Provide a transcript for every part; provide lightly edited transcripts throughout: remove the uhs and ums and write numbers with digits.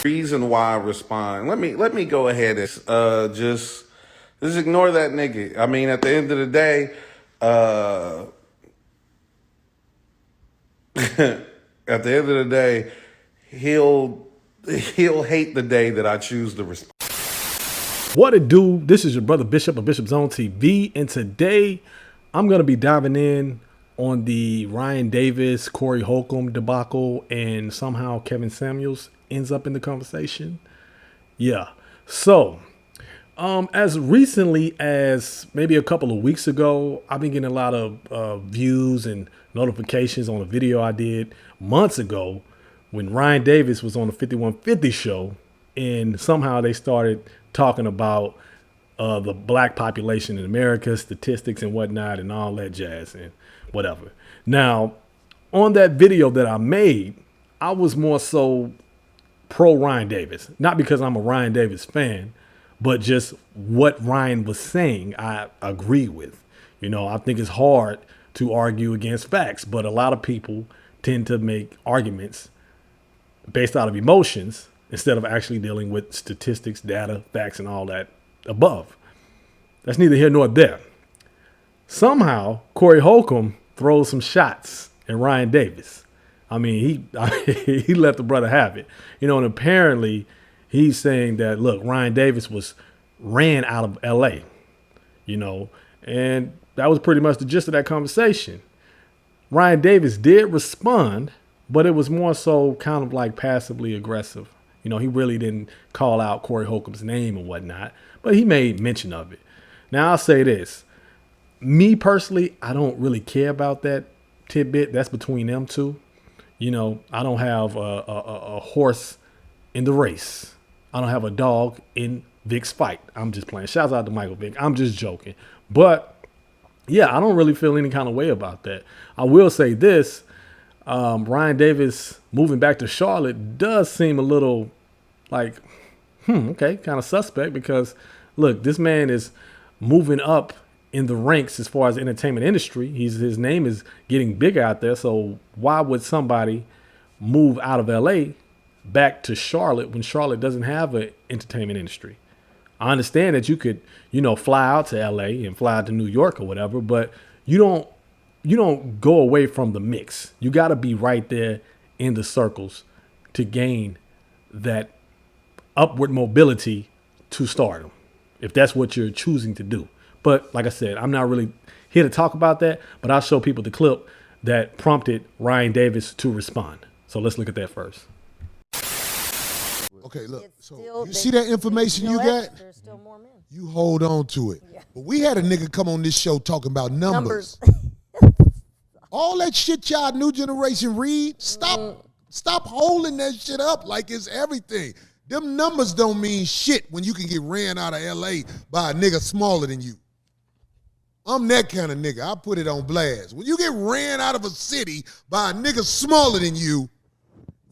Reason why I respond. Let me go ahead and just ignore that nigga. I mean, at the end of the day, at the end of the day, he'll hate the day that I choose to respond. What it do? This is your brother Bishop of Bishop's Own TV, and today I'm gonna be diving in on the Ryan Davis, Corey Holcomb debacle, and somehow Kevin Samuels ends up in the conversation. Yeah. So, as recently as maybe a couple of weeks ago, I've been getting a lot of views and notifications on a video I did months ago when Ryan Davis was on the 5150 show, and somehow they started talking about the black population in America, statistics and whatnot, and all that jazz and whatever. Now, on that video that I made, I was more so pro Ryan Davis, not because I'm a Ryan Davis fan, but just what Ryan was saying, I agree with. You know, I think it's hard to argue against facts, but a lot of people tend to make arguments based out of emotions instead of actually dealing with statistics, data, facts, and all that above. That's neither here nor there. Somehow, Corey Holcomb throws some shots at Ryan Davis. I mean, he let the brother have it. You know, and apparently he's saying that, look, Ryan Davis ran out of L.A., you know, and that was pretty much the gist of that conversation. Ryan Davis did respond, but it was more so kind of like passively aggressive. You know, he really didn't call out Corey Holcomb's name and whatnot, but he made mention of it. Now, I'll say this. Me personally, I don't really care about that tidbit. That's between them two. You know, I don't have a horse in the race. I don't have a dog in Vic's fight. I'm just playing. Shouts out to Michael Vick. I'm just joking. But, yeah, I don't really feel any kind of way about that. I will say this. Ryan Davis moving back to Charlotte does seem a little like, okay, kind of suspect because, look, this man is moving up in the ranks as far as the entertainment industry. His name is getting bigger out there. So why would somebody move out of LA back to Charlotte when Charlotte doesn't have an entertainment industry? I understand that you could, you know, fly out to LA and fly out to New York or whatever, but you don't go away from the mix. You got to be right there in the circles to gain that upward mobility to stardom, if that's what you're choosing to do. But like I said, I'm not really here to talk about that, but I'll show people the clip that prompted Ryan Davis to respond. So let's look at that first. Okay, look, so you see that information you got? There's still more men. You hold on to it. Yeah. But we had a nigga come on this show talking about numbers. All that shit y'all new generation read, stop holding that shit up like it's everything. Them numbers don't mean shit when you can get ran out of LA by a nigga smaller than you. I'm that kind of nigga. I put it on blast. When you get ran out of a city by a nigga smaller than you,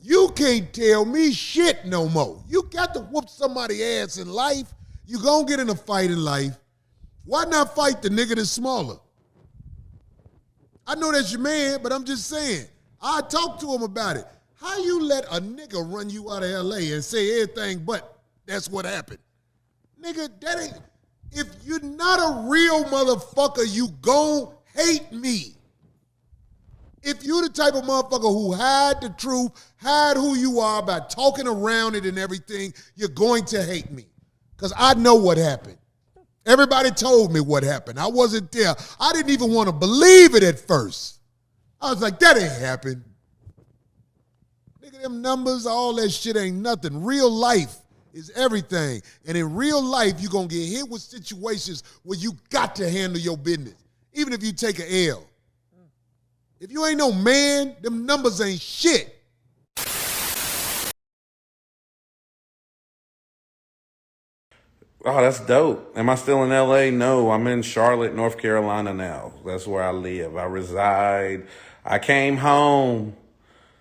you can't tell me shit no more. You got to whoop somebody's ass in life. You gonna get in a fight in life. Why not fight the nigga that's smaller? I know that's your man, but I'm just saying. I talked to him about it. How you let a nigga run you out of LA and say everything but that's what happened? Nigga, that ain't... If you're not a real motherfucker, you gon' hate me. If you're the type of motherfucker who hide the truth, hide who you are by talking around it and everything, you're going to hate me. Because I know what happened. Everybody told me what happened. I wasn't there. I didn't even want to believe it at first. I was like, that ain't happened. Nigga, them numbers, all that shit ain't nothing. Real life is everything. And in real life, you're going to get hit with situations where you got to handle your business, even if you take an L. If you ain't no man, them numbers ain't shit. Oh, that's dope. Am I still in LA? No, I'm in Charlotte, North Carolina now. That's where I live. I reside. I came home.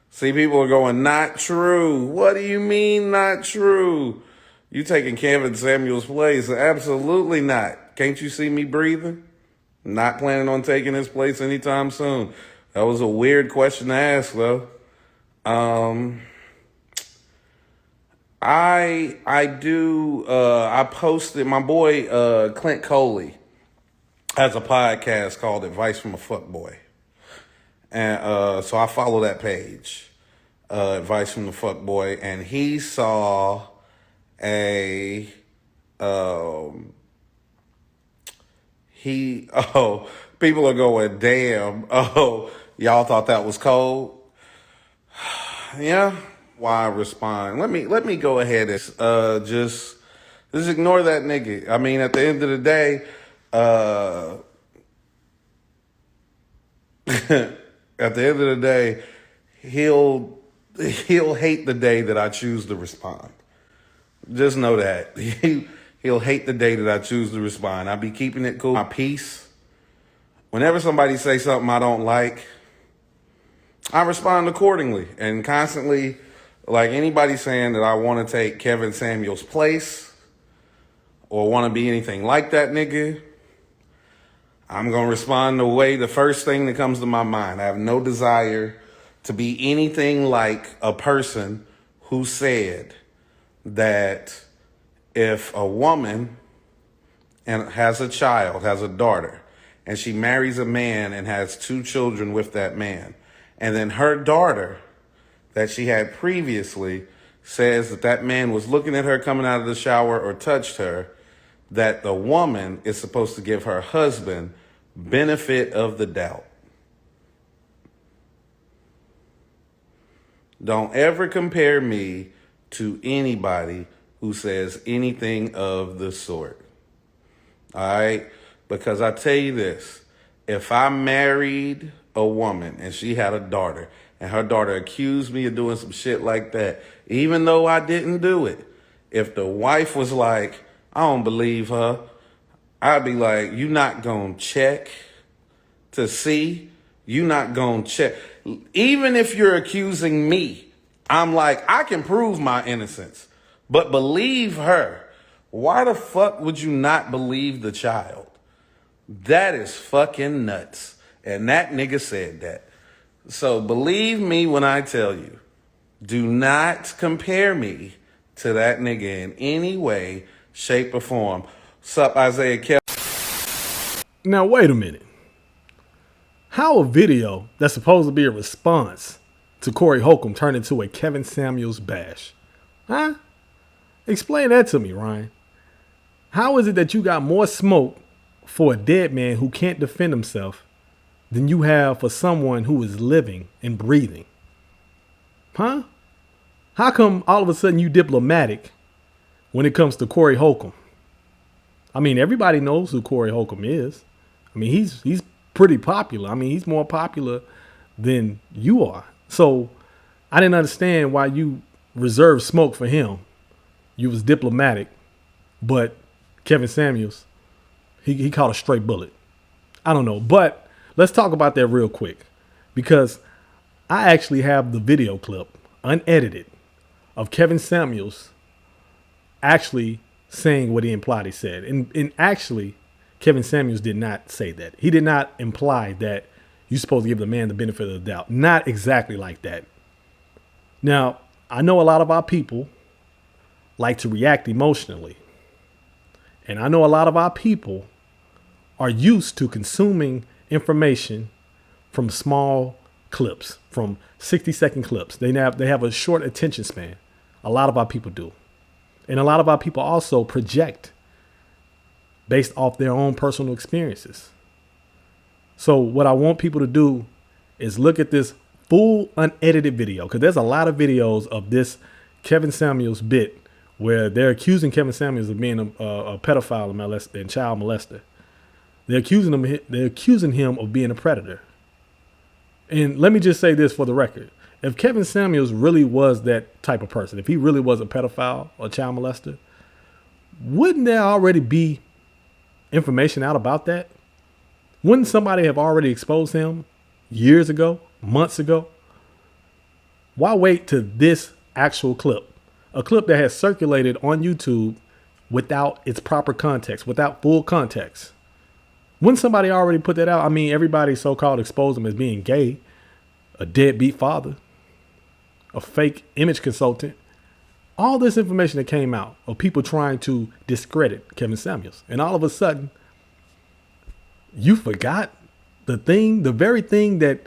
See, people are going, not true. What do you mean, not true? You taking Kevin Samuel's place? Absolutely not. Can't you see me breathing? Not planning on taking his place anytime soon. That was a weird question to ask, though. I posted, my boy Clint Coley has a podcast called Advice from a Fuckboy. And so I follow that page, Advice from the Fuckboy, and he saw a people are going, damn, y'all thought that was cold? Yeah. Why respond? Let me go ahead and just ignore that nigga. I mean, at the end of the day, at the end of the day, he'll hate the day that I choose to respond. Just know that. He'll hate the day that I choose to respond. I be keeping it cool, my peace. Whenever somebody say something I don't like, I respond accordingly. And constantly, like anybody saying that I want to take Kevin Samuel's place or want to be anything like that nigga, I'm going to respond the first thing that comes to my mind. I have no desire to be anything like a person who said that if a woman and has a child, has a daughter, and she marries a man and has 2 children with that man, and then her daughter that she had previously says that that man was looking at her coming out of the shower or touched her, that the woman is supposed to give her husband benefit of the doubt. Don't ever compare me to anybody who says anything of the sort. All right? Because I tell you this, if I married a woman and she had a daughter and her daughter accused me of doing some shit like that, even though I didn't do it, if the wife was like, I don't believe her, I'd be like, you not gonna check to see? You not gonna check? Even if you're accusing me, I'm like, I can prove my innocence, but believe her. Why the fuck would you not believe the child? That is fucking nuts. And that nigga said that. So believe me when I tell you, do not compare me to that nigga in any way, shape, or form. Sup, Isaiah Kelly. Now, wait a minute. How a video that's supposed to be a response to Corey Holcomb turned into a Kevin Samuels bash? Huh? Explain that to me, Ryan. How is it that you got more smoke for a dead man who can't defend himself than you have for someone who is living and breathing? Huh? How come all of a sudden you diplomatic when it comes to Corey Holcomb? I mean, everybody knows who Corey Holcomb is. I mean, he's pretty popular. I mean, he's more popular than you are. So I didn't understand why you reserved smoke for him. You was diplomatic, but Kevin Samuels, he caught a straight bullet. I don't know, but let's talk about that real quick, because I actually have the video clip unedited of Kevin Samuels actually saying what he implied he said. And actually, Kevin Samuels did not say that. He did not imply that you're supposed to give the man the benefit of the doubt. Not exactly like that. Now, I know a lot of our people like to react emotionally. And I know a lot of our people are used to consuming information from small clips, from 60-second clips. They have a short attention span. A lot of our people do. And a lot of our people also project based off their own personal experiences. So what I want people to do is look at this full unedited video, because there's a lot of videos of this Kevin Samuels bit where they're accusing Kevin Samuels of being a pedophile and child molester. They're accusing him of being a predator. And let me just say this for the record. If Kevin Samuels really was that type of person, if he really was a pedophile or child molester, wouldn't there already be information out about that? Wouldn't somebody have already exposed him years ago, months ago? Why wait to this actual clip? A clip that has circulated on YouTube without its proper context, without full context. Wouldn't somebody already put that out? I mean, everybody so-called exposed him as being gay, a deadbeat father, a fake image consultant. All this information that came out of people trying to discredit Kevin Samuels. And all of a sudden, you forgot the very thing that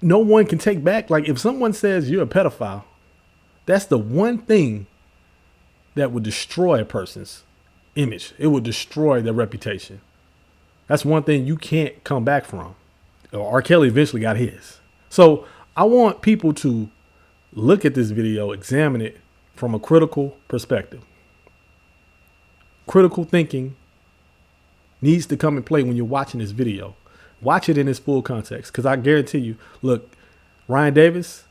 no one can take back. Like if someone says you're a pedophile, that's the one thing that would destroy a person's image. It would destroy their reputation. That's one thing you can't come back from. R. Kelly eventually got his. So I want people to look at this video, examine it from a critical perspective. Critical thinking needs to come and play when you're watching this video. Watch it in its full context, because I guarantee you, look, Ryan Davis,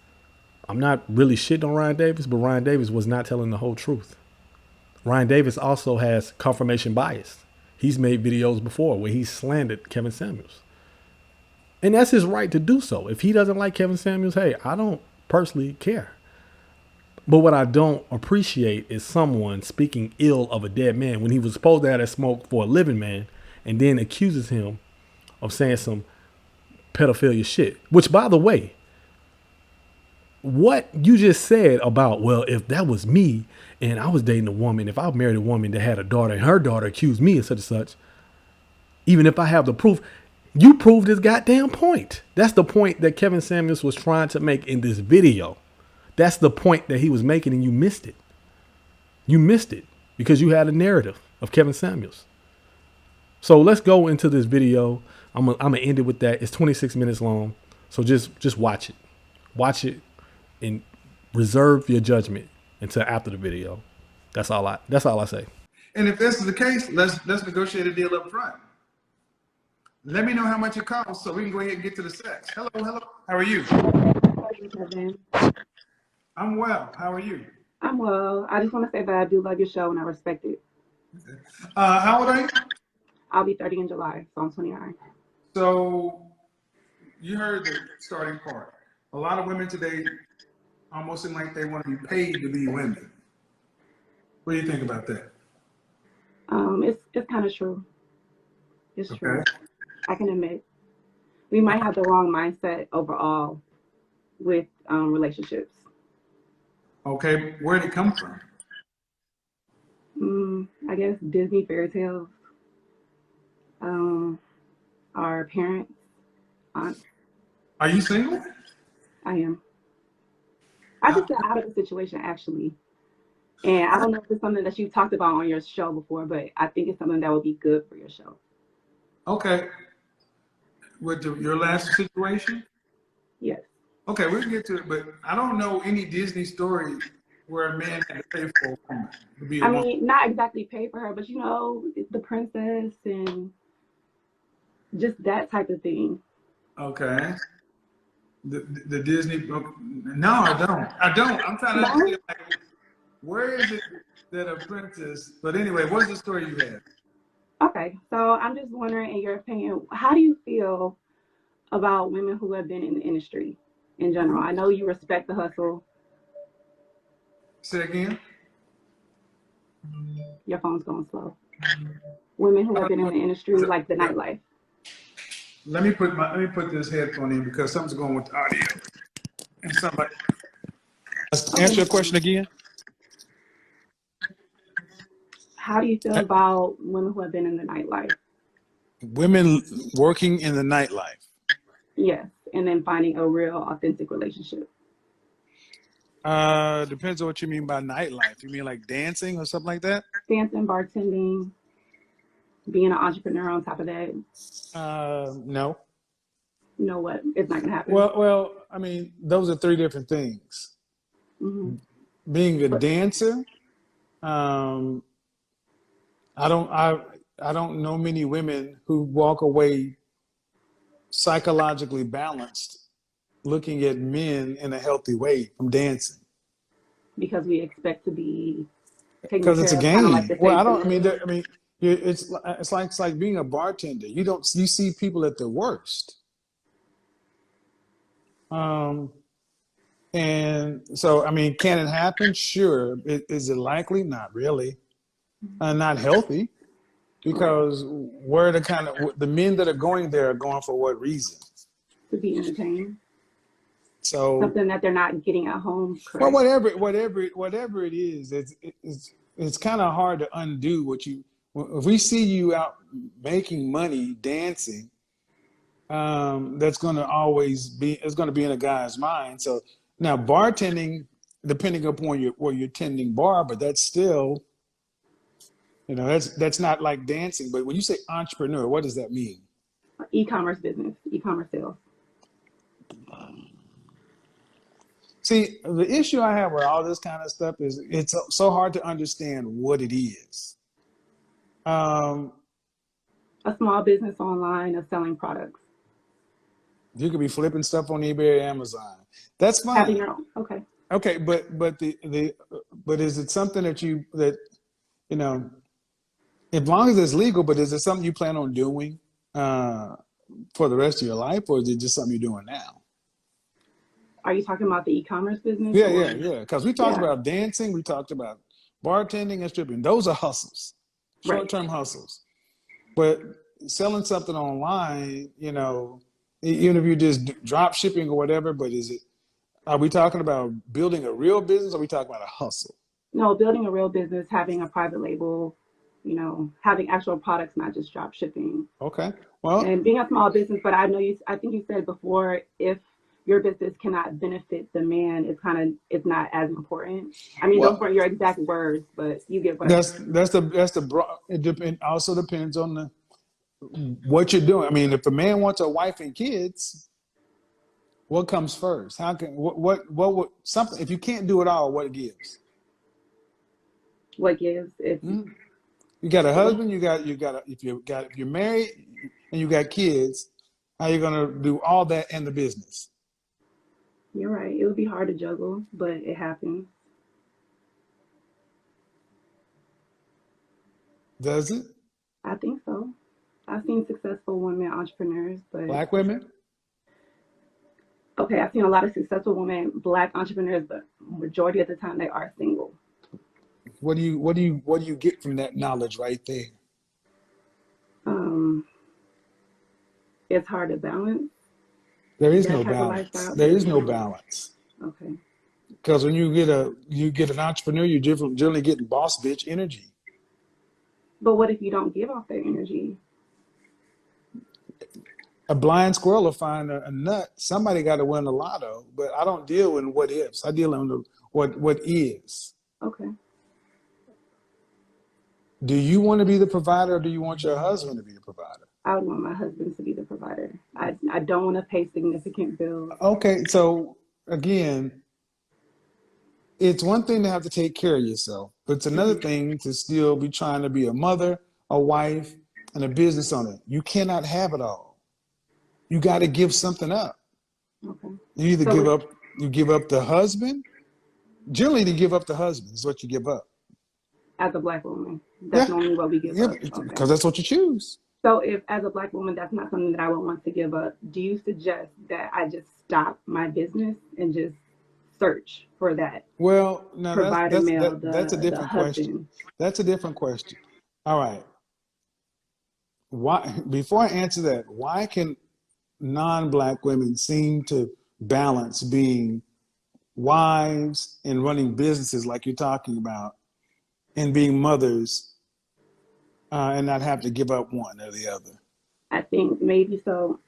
I'm not really shitting on Ryan Davis, but Ryan Davis was not telling the whole truth. Ryan Davis also has confirmation bias. He's made videos before where he's slandered Kevin Samuels. And that's his right to do so. If he doesn't like Kevin Samuels, hey, I don't personally care. But what I don't appreciate is someone speaking ill of a dead man when he was supposed to have that smoke for a living man, and then accuses him of saying some pedophilia shit. Which, by the way, what you just said about, well, if that was me and I was dating a woman, if I married a woman that had a daughter and her daughter accused me of such and such, even if I have the proof, you proved his goddamn point. That's the point that Kevin Samuels was trying to make in this video. That's the point that he was making, and you missed it. You missed it because you had a narrative of Kevin Samuels. So let's go into this video. I'm gonna end it with that. It's 26 minutes long. So just watch it. Watch it and reserve your judgment until after the video. That's all I say. And if this is the case, let's negotiate a deal up front. Let me know how much it costs so we can go ahead and get to the sex. Hello. How are you? I'm well. How are you? I'm well. I just want to say that I do love your show and I respect it. How old are you? I'll be 30 in July, so I'm 29. So you heard the starting part. A lot of women today almost seem like they want to be paid to be women. What do you think about that? It's kind of true. It's true. I can admit we might have the wrong mindset overall with relationships. Okay, where did it come from? I guess Disney fairy tales. Our parents, aunts. Are you single? I am. I just got out of the situation actually. And I don't know if it's something that you talked about on your show before, but I think it's something that would be good for your show. Okay. With your last situation? Yes. Okay, we'll get to it, but I don't know any Disney story where a man had to pay for a woman to be a woman. I mean, not exactly pay for her, but you know, the princess and just that type of thing. Okay. The Disney book. No, I don't. I'm trying to understand, like, where is it that a princess, but anyway, what's the story you have? Okay, so I'm just wondering, in your opinion, how do you feel about women who have been in the industry in general? I know you respect the hustle. Say again? Your phone's going slow. Women who have been in the industry, like the nightlife. Let me put this headphone in because something's going with the audio. And somebody answer your question again. How do you feel about women who have been in the nightlife? Women working in the nightlife. Yes, and then finding a real, authentic relationship. Depends on what you mean by nightlife. You mean like dancing or something like that? Dancing, bartending, being an entrepreneur on top of that. No. You know what? It's not gonna happen. Well, I mean, those are three different things. Mm-hmm. Being a dancer, I don't know many women who walk away psychologically balanced, looking at men in a healthy way from dancing. Because we expect to be taking Because it's a care of kind of like game. the Well, I face don't. I mean, image. it's like being a bartender. You see people at their worst. Um, and so I mean, can it happen? Sure. Is it likely? Not really. Not healthy. Right. Because where the men that are going there are going for what reason? To be entertained. So, Something that they're not getting at home, well, correct? whatever it is, it's kind of hard to undo what you. If we see you out making money dancing, that's going to always be. It's going to be in a guy's mind. So now bartending, depending upon where you're tending bar, but that's still, that's not like dancing. But when you say entrepreneur, what does that mean? E-commerce business, e-commerce sales. See, the issue I have with all this kind of stuff is it's so hard to understand what it is. Um, A small business online of selling products. you could be flipping stuff on eBay or Amazon. That's Having fine. your own. Okay. Okay, but is it something that you know, as long as it's legal, but is it something you plan on doing for the rest of your life, or is it just something you're doing now? Are you talking about the e-commerce business? Yeah. Because we talked Yeah. about dancing, we talked about bartending and stripping. Those are hustles, Right. short-term hustles. But selling something online, even if you're just drop shipping or whatever, but are we talking about building a real business, or are we talking about a hustle? No, building a real business, having a private label, having actual products, not just drop shipping. Okay. Well, And being a small business, but I think you said before, if your business cannot benefit the man, it's not as important. I mean, those weren't your exact words, but you get what I mean. that's the broad. Also depends on what you're doing. I mean, if a man wants a wife and kids, what comes first? How can what would something, if you can't do it all, what gives? What gives? It's You got a husband, if you're married and you got kids, how you gonna do all that in the business? You're right. It would be hard to juggle, but it happens. Does it? I think so. I've seen successful women entrepreneurs, but Black women? okay, I've seen a lot of successful women, Black entrepreneurs, but majority of the time they are single. What do you get from that knowledge right there? It's hard to balance. There is That no type of balance. lifestyle. There is no balance. Okay. Because when you get an entrepreneur, you're generally getting boss bitch energy. But what if you don't give off that energy? A blind squirrel will find a nut. Somebody got to win the lotto, but I don't deal in what ifs. I deal in what is. Okay. Do you want to be the provider, or do you want your husband to be the provider? I would want my husband to be the provider. I don't want to pay significant bills. Okay, so again, it's one thing to have to take care of yourself, but it's another thing to still be trying to be a mother, a wife, and a business owner. You cannot have it all. You got to give something up. Okay. You either give up the husband. Generally, to give up the husband is what you give up. As a Black woman, that's normally what we give up. Because that's what you choose. So if as a Black woman, that's not something that I would want to give up, do you suggest that I just stop my business and just search for that? Well, no, that's a different the question. That's a different question. All right. Why? Before I answer that, why can non-Black women seem to balance being wives and running businesses like you're talking about, and being mothers, and not have to give up one or the other? I think maybe so.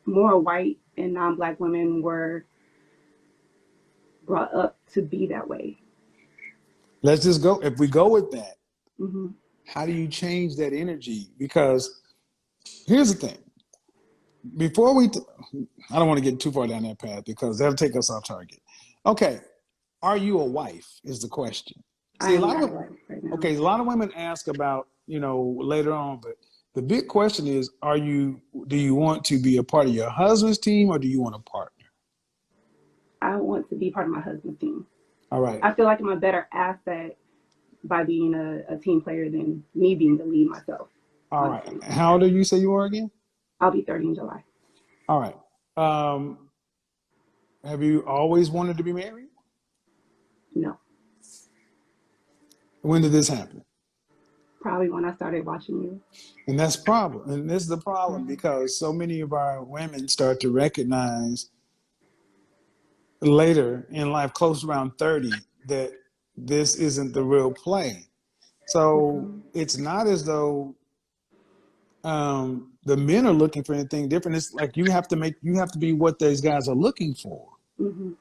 More white and non-Black women were brought up to be that way. Let's just go. If we go with that, Mm-hmm. how do you change that energy? Because here's the thing. Before I don't want to get too far down that path because that'll take us off target. Okay, are you a wife is the question. See, a lot of women ask about, later on, but the big question is, do you want to be a part of your husband's team, or do you want a partner? I want to be part of my husband's team. All right. I feel like I'm a better asset by being a team player than me being the lead myself. All right. How old do you say you are again? I'll be 30 in July. All right. Have you always wanted to be married? No. When did this happen? Probably when I started watching you. And that's the problem. And this is the problem because so many of our women start to recognize later in life, close around 30, that this isn't the real play. So it's not as though the men are looking for anything different. It's like you have to be what those guys are looking for. Mm-hmm.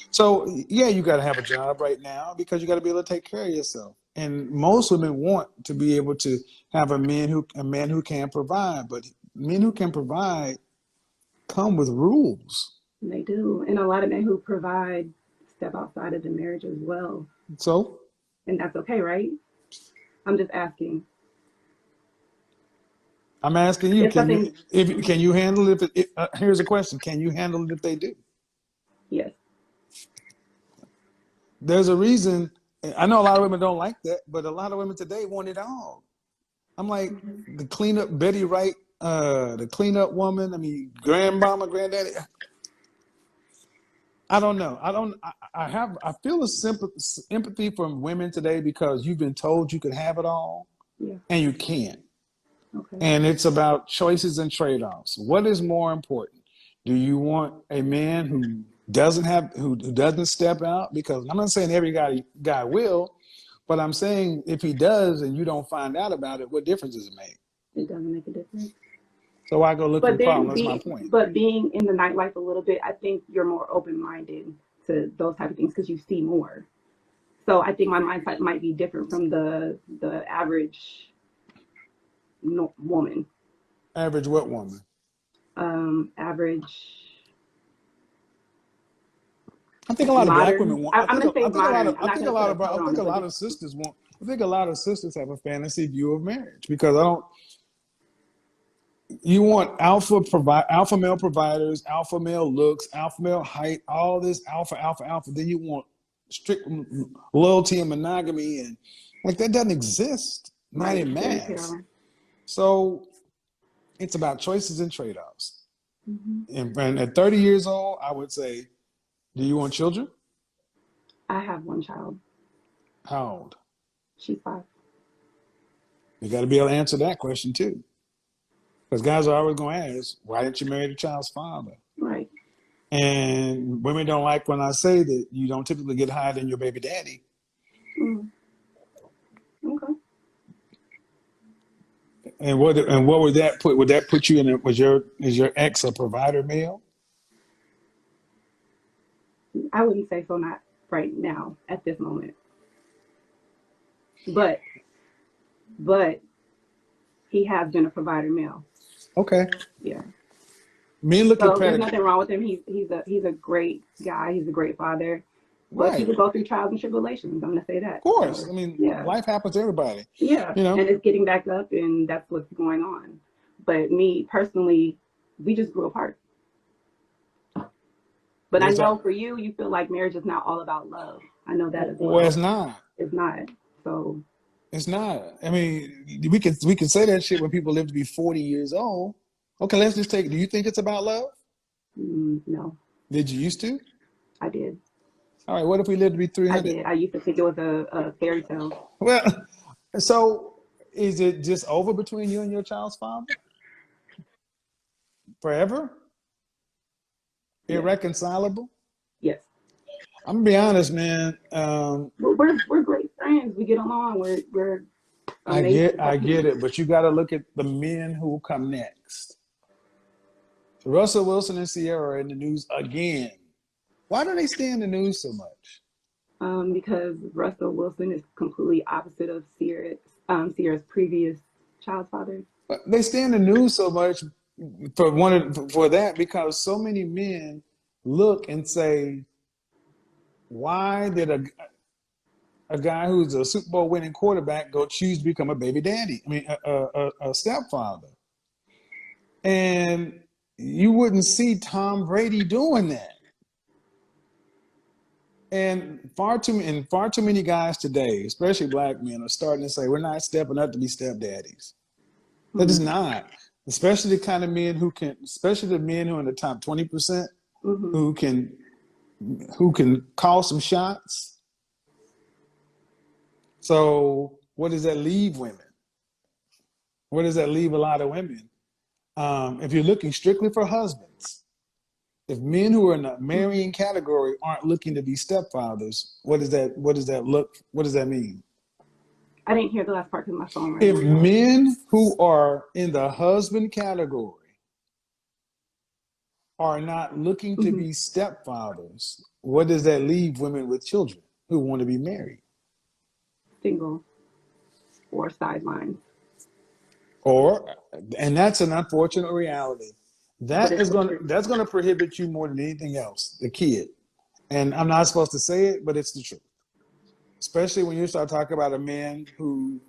So yeah, you got to have a job right now because you got to be able to take care of yourself. And most women want to be able to have a man who can provide, but men who can provide come with rules. They do, and a lot of men who provide step outside of the marriage as well. So, and that's okay, right? I'm just asking. I'm asking you, can you handle it? Here's a question: can you handle it if they do? Yes. There's a reason. I know a lot of women don't like that, but a lot of women today want it all. I'm like the cleanup Betty Wright, the cleanup woman. I mean, grandmama, granddaddy. I don't know. I feel a empathy from women today because you've been told you could have it all, and you can't. Okay. And it's about choices and trade-offs. What is more important? Do you want a man who doesn't step out? Because I'm not saying every guy will, but I'm saying if he does and you don't find out about it, what difference does it make? It doesn't make a difference. So I go look at the problem. That's my point. But being in the nightlife a little bit, I think you're more open-minded to those type of things because you see more. So I think my mindset might be different from the average woman. Average what woman? Average. I think a lot of black women want. I'm gonna say modern. I think a lot of sisters want. I think a lot of sisters have a fantasy view of marriage because I don't. You want alpha male providers, alpha male looks, alpha male height, all this alpha. Then you want strict loyalty and monogamy, and like that doesn't exist. Not in mass. So it's about choices and trade-offs. Mm-hmm. And at 30 years old, I would say, do you want children? I have one child. How old? She's 5. You got to be able to answer that question too. Because guys are always going to ask, why didn't you marry the child's father? Right. And women don't like when I say that you don't typically get higher than your baby daddy. Mm. Okay. And what would that put? Would that put you in? Is your ex a provider male? I wouldn't say so. Not right now at this moment. But he has been a provider male. Okay. Yeah. Men look at there's nothing wrong with him. He's a great guy. He's a great father. But people go through trials and tribulations. I'm gonna say that. Of course. So, I mean, life happens to everybody. Yeah. You know? And it's getting back up, and that's what's going on. But me personally, we just grew apart. But I know for you, you feel like marriage is not all about love. I know that as well. Well, it's not. It's not. So. It's not. I mean, we can say that shit when people live to be 40 years old. Okay, let's just take. Do you think it's about love? No. Did you used to? I did. All right. What if we lived to be 300? I did. I used to think it was a fairy tale. Well, so is it just over between you and your child's father? Forever? Yeah. Irreconcilable? Yes. I'm gonna be honest, man. We're great friends. We get along. We're amazing. I get it, but you got to look at the men who will come next. Russell Wilson and Sierra are in the news again. Why do they stay in the news so much? Because Russell Wilson is completely opposite of Sierra's previous child's father. But they stay in the news so much for that because so many men look and say, why did a guy who's a Super Bowl winning quarterback go choose to become a baby daddy? I mean, a stepfather. And you wouldn't see Tom Brady doing that. And far too many guys today, especially black men, are starting to say we're not stepping up to be stepdaddies. That is not. Especially the kind of men who can, especially the men who are in the top 20%, who can call some shots. So what does that leave women? Where does that leave a lot of women? If you're looking strictly for husbands, if men who are in the marrying category aren't looking to be stepfathers, what does that mean? I didn't hear the last part because my phone rang. If men who are in the husband category are not looking to be stepfathers, what does that leave women with children who want to be married? Single or sidelines. And that's an unfortunate reality. That's going to prohibit you more than anything else, the kid. And I'm not supposed to say it, but it's the truth. Especially when you start talking about a man who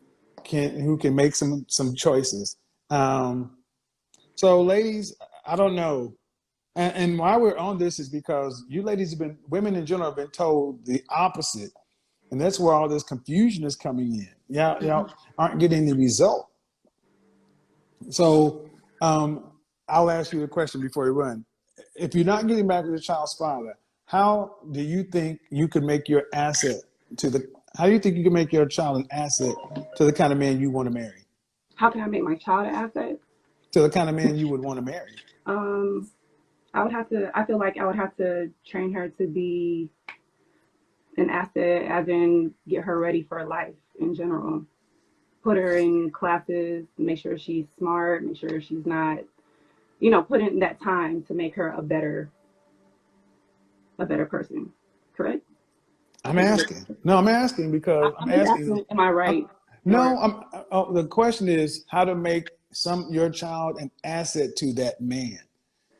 can make some choices. So ladies, I don't know. And why we're on this is because you ladies women in general have been told the opposite. And that's where all this confusion is coming in. Y'all aren't getting the result. So I'll ask you a question before you run. If you're not getting back to the child's father, how do you think you could make your asset how do you think you can make your child an asset to the kind of man you want to marry? How can I make my child an asset? To the kind of man you would want to marry? I feel like I would have to train her to be an asset, as in get her ready for life in general. Put her in classes, make sure she's smart, make sure she's not, put in that time to make her a better person. Correct? I'm asking. No, I'm asking because I'm asking. Am I right? The question is how to make your child an asset to that man.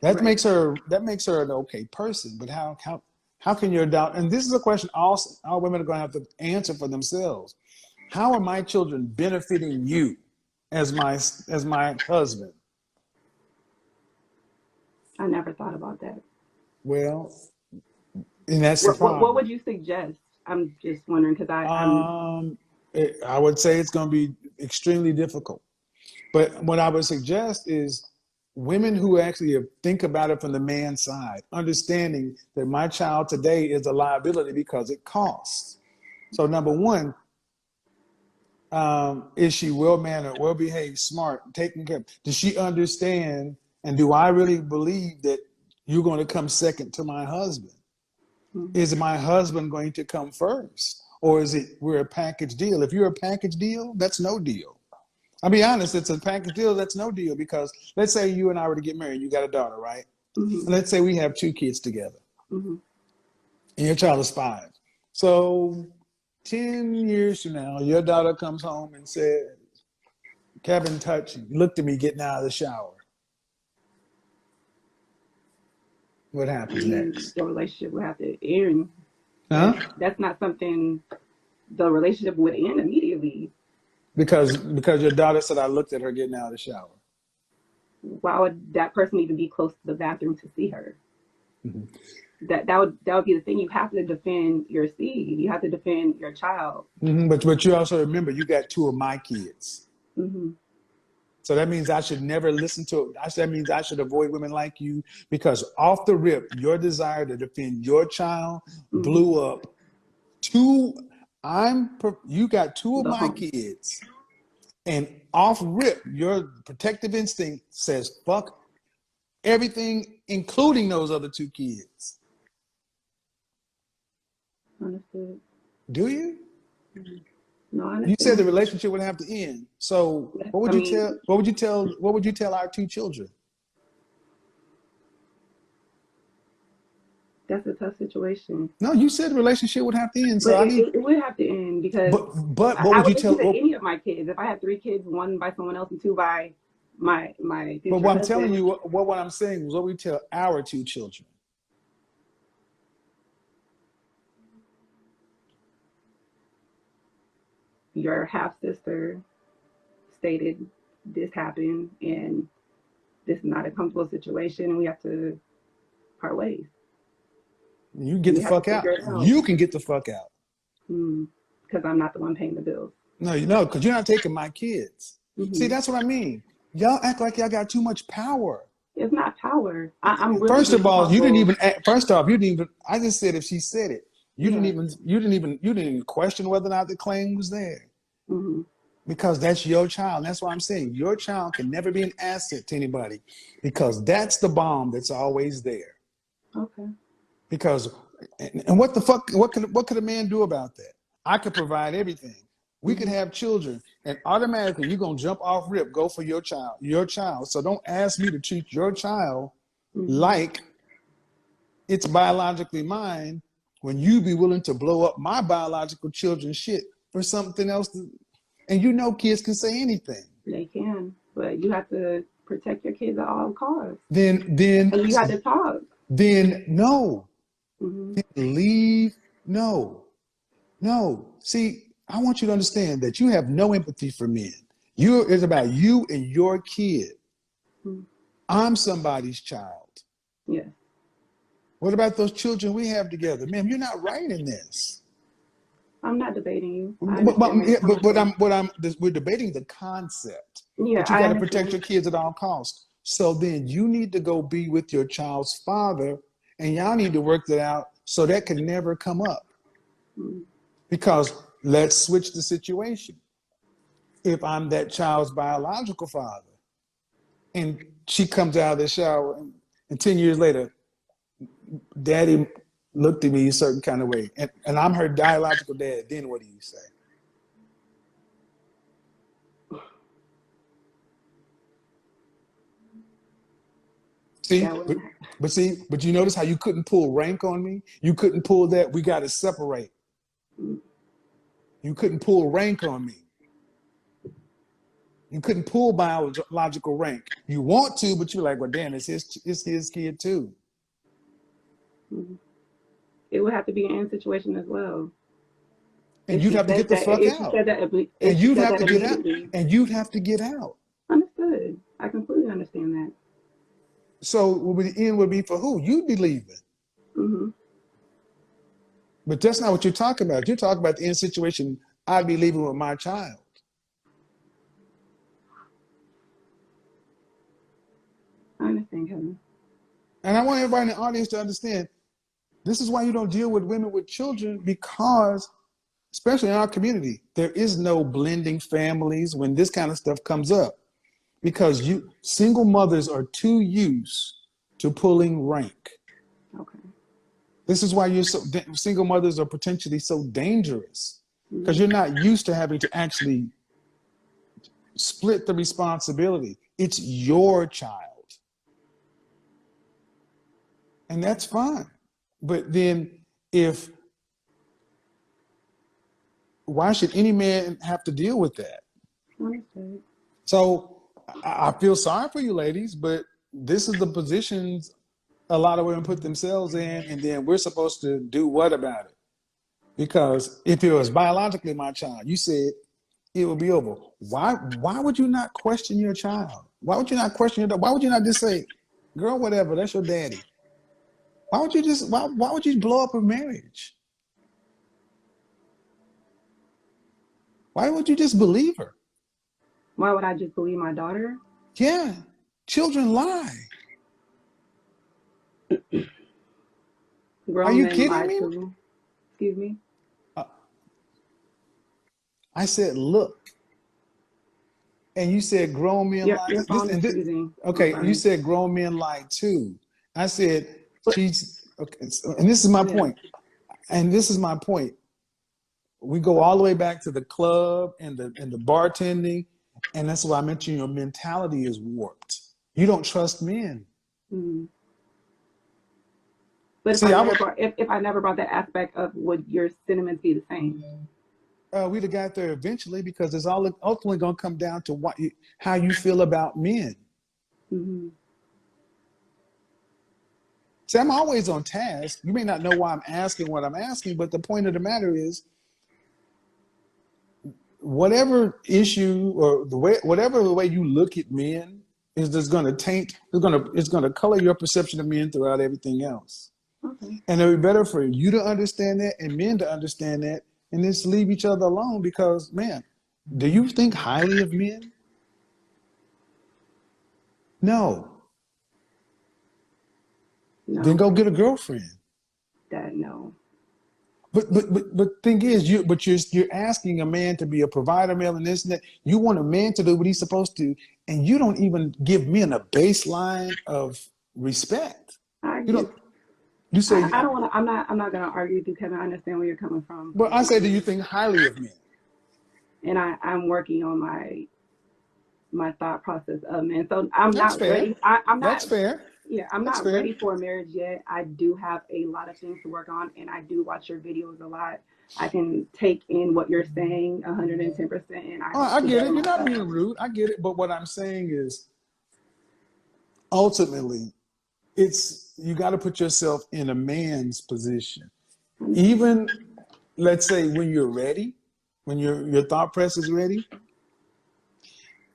That Right. makes her an okay person. But how can your doubt? And this is a question all women are going to have to answer for themselves. How are my children benefiting you as my husband? I never thought about that. Well, and that's the problem. What would you suggest? I'm just wondering because I would say it's going to be extremely difficult. But what I would suggest is women who actually think about it from the man's side, understanding that my child today is a liability because it costs. So number one, is she well-mannered, well-behaved, smart, taken care of? Does she understand, and do I really believe that you're going to come second to my husband? Is my husband going to come first? Or is it we're a package deal? If you're a package deal, that's no deal. I'll be honest, it's a package deal, that's no deal because let's say you and I were to get married, you got a daughter, right? Mm-hmm. Let's say we have 2 kids together. Mm-hmm. And your child is 5. So 10 years from now, your daughter comes home and says, Kevin looked at me getting out of the shower. What happens next? The relationship would have to end. Huh? That's not something the relationship would end immediately. Because your daughter said I looked at her getting out of the shower. Why would that person need to be close to the bathroom to see her? Mm-hmm. That would be the thing. You have to defend your seed. You have to defend your child. Mm-hmm. But you also remember you got 2 of my kids. Mm-hmm. So that means I should never listen to it. That means I should avoid women like you because off the rip, your desire to defend your child blew up. You got 2 of my kids, and off rip, your protective instinct says fuck everything, including those other 2 kids. Understood. Do you? Mm-hmm. No, I understand. You said the relationship would have to end. So what would you tell our 2 children? That's a tough situation. No, you said the relationship would have to end. So it would have to end because but what would you tell any of my kids? If I had 3 kids, 1 by someone else and 2 by my future But what I'm husband, telling you, what I'm saying is what we tell our 2 children. Your half sister stated this happened and this is not a comfortable situation and we have to part ways. You get the have fuck to out. figure it out. You can get the fuck out. Because I'm not the one paying the bills. No, you know, because you're not taking my kids. See, that's what I mean. Y'all act like y'all got too much power. It's not power. I'm really First of all, you didn't humble. even. First off, you didn't even. I just said if she said it, you didn't even. You didn't even question whether or not the claim was there. Because that's your child. That's why I'm saying your child can never be an asset to anybody, because that's the bomb that's always there. Okay. Because, and what the fuck? What could a man do about that? I could provide everything. We could have children, and automatically you're gonna jump off rip, go for your child. Your child. So don't ask me to treat your child like it's biologically mine when you be willing to blow up my biological children's shit for something else. And you know kids can say anything. They can, but you have to protect your kids at all costs. Then And you have to talk. Then no. Then leave. No. See, I want you to understand that you have no empathy for men. It's about you and your kid. I'm somebody's child. Yes. What about those children we have together? Ma'am, you're not right in this. I'm not debating you. We're debating the concept. Yeah, But you got to protect your kids at all costs. So then you need to go be with your child's father, and y'all need to work that out so that can never come up. Because let's switch the situation. If I'm that child's biological father, and she comes out of the shower, and 10 years later, Daddy looked at me a certain kind of way, and I'm her biological dad, then what do you say? See, but you notice how you couldn't pull rank on me? You couldn't pull that, we got to separate. You couldn't pull rank on me. You couldn't pull biological rank. You want to, but you're like, well, damn, it's his kid too. It would have to be an end situation as well. And you'd have to get the fuck out. And you'd have to get out. And you'd have to get out. Understood. I completely understand that. So the end would be for who? You'd be leaving. But that's not what you're talking about. You're talking about the end situation. I'd be leaving with my child. I understand, Kevin. And I want everybody in the audience to understand, this is why you don't deal with women with children, because, especially in our community, there is no blending families when this kind of stuff comes up. Because single mothers are too used to pulling rank. Okay. This is why single mothers are potentially so dangerous, because you're not used to having to actually split the responsibility. It's your child. And that's fine. But then why should any man have to deal with that? Understood. So I feel sorry for you ladies, but this is the positions a lot of women put themselves in, and then we're supposed to do what about it? Because if it was biologically my child, you said it would be over. Why would you not question your child? Why would you not question your dad? Why would you not just say, girl, whatever, that's your daddy? Why would you blow up a marriage? Why would you just believe her? Why would I just believe my daughter? Yeah, children lie. Are you kidding me? Excuse me? I said, look. And you said grown men lie. Okay, you said grown men lie too. I said, she's, okay, and this is my point. And this is my point. We go all the way back to the club and the bartending. And that's why I mentioned your mentality is warped. You don't trust men. Mm-hmm. But if I never brought that aspect up, would your sentiments be the same? We'd have got there eventually, because it's all ultimately going to come down to how you feel about men. Mm-hmm. See, I'm always on task. You may not know why I'm asking what I'm asking, but the point of the matter is, whatever issue or whatever the way you look at men is just going to taint. It's going to color your perception of men throughout everything else. Okay. And it would be better for you to understand that and men to understand that and just leave each other alone because, man, do you think highly of men? No. No. Then go get a girlfriend. That no. But thing is, you're asking a man to be a provider, male, and this and that. You want a man to do what he's supposed to, and you don't even give men a baseline of respect. You say I don't want to. I'm not going to argue with you, Kevin. I understand where you're coming from. But I say, do you think highly of men? And I'm working on my thought process of men. So I'm That's not fair. ready. I'm not. That's fair. Yeah, I'm That's not fair. ready for a marriage yet. I do have a lot of things to work on, and I do watch your videos a lot. I can take in what you're saying 110%. And I get it. You're not being rude. I get it. But what I'm saying is, ultimately, you got to put yourself in a man's position. Even, let's say, when you're ready, when your thought press is ready,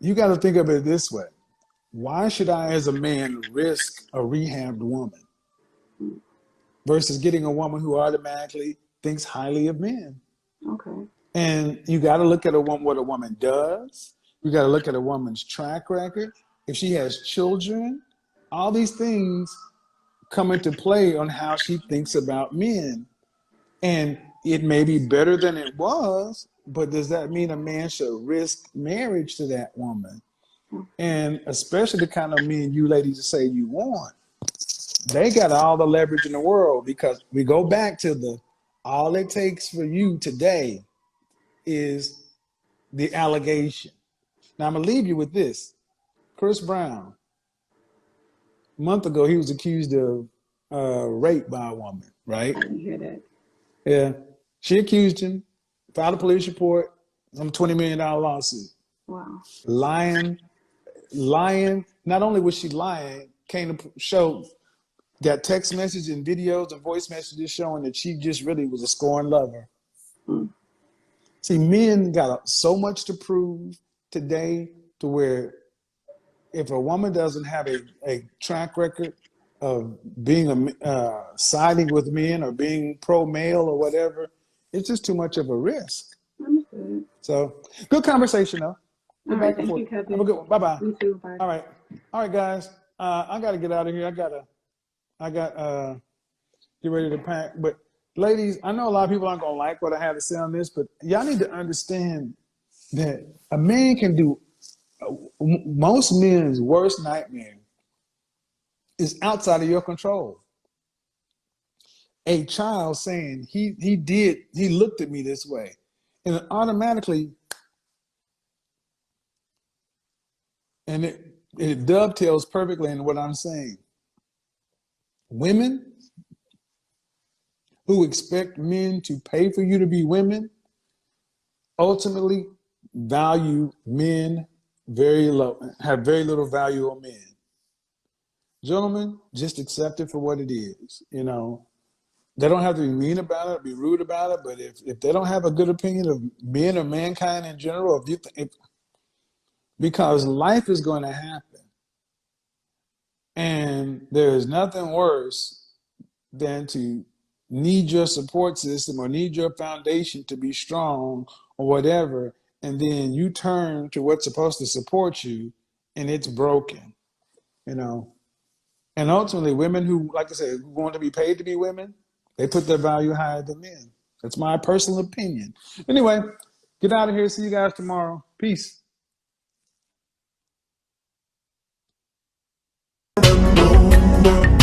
you got to think of it this way. Why should I, as a man, risk a rehabbed woman versus getting a woman who automatically thinks highly of men? Okay. And you got to look at what a woman does. You got to look at a woman's track record. If she has children, all these things come into play on how she thinks about men. And it may be better than it was, but does that mean a man should risk marriage to that woman? And especially the kind of men you ladies say you want, they got all the leverage in the world because we go back to all it takes for you today is the allegation. Now I'm gonna leave you with this. Chris Brown, a month ago, he was accused of rape by a woman, right? I didn't hear that. Yeah. She accused him, filed a police report, some $20 million lawsuit. Wow. Lying. Not only was she lying, came to show that text message and videos and voice messages showing that she just really was a scorned lover. See, men got so much to prove today to where if a woman doesn't have a track record of being siding with men or being pro-male or whatever, it's just too much of a risk. Understood. So, good conversation, though. All right, thank you, Kevin. Have a good one. Bye-bye. You too. Bye. All right, guys. I got to get out of here. I got get ready to pack. But ladies, I know a lot of people aren't gonna like what I have to say on this, but y'all need to understand that a man can do most men's worst nightmare is outside of your control. A child saying he looked at me this way, and it automatically, and it dovetails perfectly in what I'm saying. Women who expect men to pay for you to be women ultimately value men very low, have very little value on men. Gentlemen, just accept it for what it is. You know, they don't have to be mean about it, be rude about it, but if they don't have a good opinion of men or mankind in general, because life is going to happen. And there is nothing worse than to need your support system or need your foundation to be strong or whatever, and then you turn to what's supposed to support you and it's broken, you know. And ultimately, women who, like I said, who want to be paid to be women, they put their value higher than men. That's my personal opinion. Anyway, get out of here. See you guys tomorrow. Peace. Boom, boom.